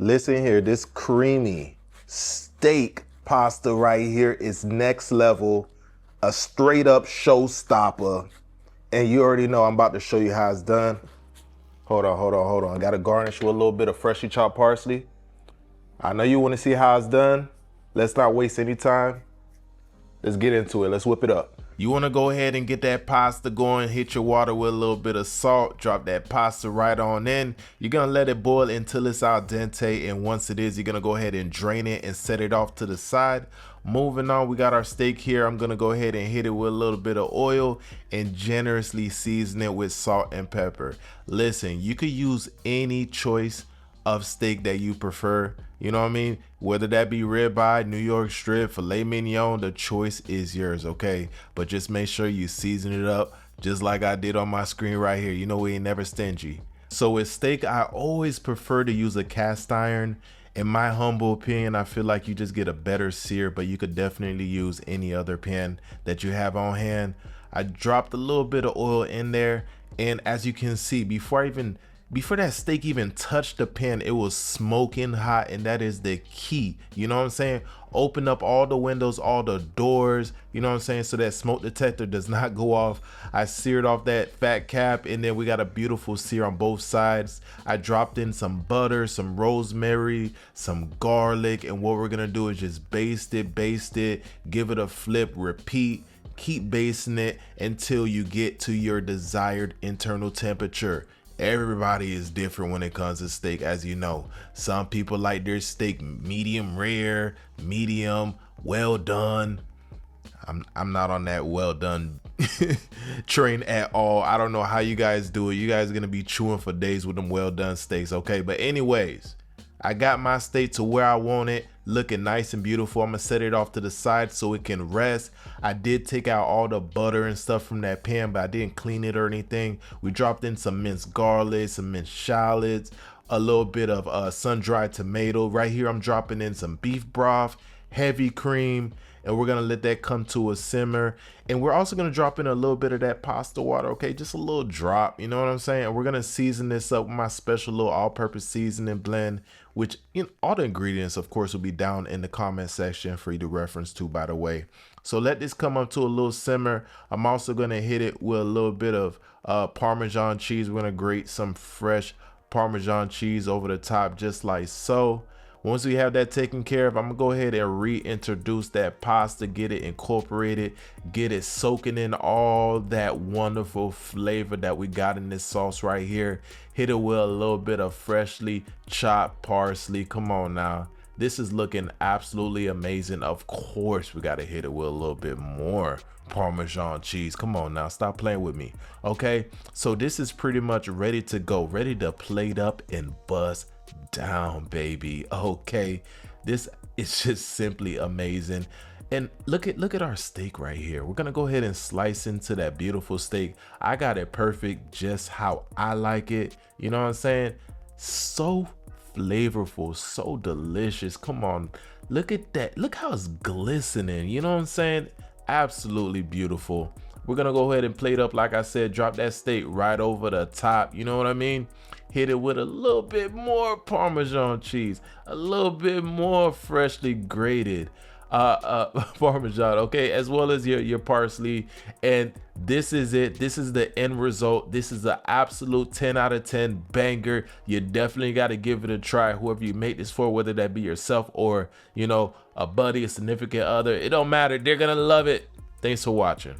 Listen here, this creamy steak pasta right here is next level, a straight up showstopper. And you already know I'm about to show you how it's done. Hold on. I gotta garnish with a little bit of freshly chopped parsley. I know you wanna see how it's done. Let's not waste any time. Let's get into it, let's whip it up. You wanna go ahead and get that pasta going, hit your water with a little bit of salt, drop that pasta right on in. You're gonna let it boil until it's al dente, and once it is, you're gonna go ahead and drain it and set it off to the side. Moving on, we got our steak here. I'm gonna go ahead and hit it with a little bit of oil and generously season it with salt and pepper. Listen, you could use any choice of steak that you prefer, you know what I mean? Whether that be ribeye, New York strip, filet mignon, the choice is yours, okay? But just make sure you season it up just like I did on my screen right here. You know, we ain't never stingy. So with steak, I always prefer to use a cast iron. In my humble opinion, I feel like you just get a better sear, but you could definitely use any other pan that you have on hand. I dropped a little bit of oil in there, and as you can see, before that steak even touched the pan, it was smoking hot, and that is the key. You know what I'm saying? Open up all the windows, all the doors, you know what I'm saying, so that smoke detector does not go off. I seared off that fat cap, and then we got a beautiful sear on both sides. I dropped in some butter, some rosemary, some garlic, and what we're gonna do is just baste it, give it a flip, repeat. Keep basting it until you get to your desired internal temperature. Everybody is different when it comes to steak, as you know. Some people like their steak medium rare, medium, well done. I'm not on that well done train at all. I don't know how you guys do it. You guys are gonna be chewing for days with them well done steaks, okay? But anyways, I got my steak to where I want it, looking nice and beautiful. I'm gonna set it off to the side so it can rest. I did take out all the butter and stuff from that pan, but I didn't clean it or anything. We dropped in some minced garlic, some minced shallots, a little bit of sun-dried tomato. Right here, I'm dropping in some beef broth, heavy cream, and we're gonna let that come to a simmer. And we're also gonna drop in a little bit of that pasta water, okay? Just a little drop, you know what I'm saying? And we're gonna season this up with my special little all-purpose seasoning blend, which, you know, all the ingredients, of course, will be down in the comment section for you to reference to, by the way. So let this come up to a little simmer. I'm also gonna hit it with a little bit of Parmesan cheese. We're gonna grate some fresh Parmesan cheese over the top, just like so. Once we have that taken care of, I'm gonna go ahead and reintroduce that pasta, get it incorporated, get it soaking in all that wonderful flavor that we got in this sauce right here. Hit it with a little bit of freshly chopped parsley. Come on now. This is looking absolutely amazing. Of course, we gotta hit it with a little bit more Parmesan cheese. Come on now, stop playing with me. Okay, so this is pretty much ready to go, ready to plate up and bust down, baby. Okay, this is just simply amazing. And look at our steak right here. We're gonna go ahead and slice into that beautiful steak. I got it perfect, just how I like it. You know what I'm saying? So flavorful, so delicious. Come on, look at that. Look how it's glistening. You know what I'm saying? Absolutely beautiful. We're gonna go ahead and plate up, like I said, drop that steak right over the top. You know what I mean? Hit it with a little bit more Parmesan cheese, a little bit more freshly grated Parmesan, okay, as well as your parsley. And this is it. This is the end result. This is an absolute 10 out of 10 banger. You definitely got to give it a try, whoever you make this for, whether that be yourself or, you know, a buddy, a significant other. It don't matter. They're gonna love it. Thanks for watching.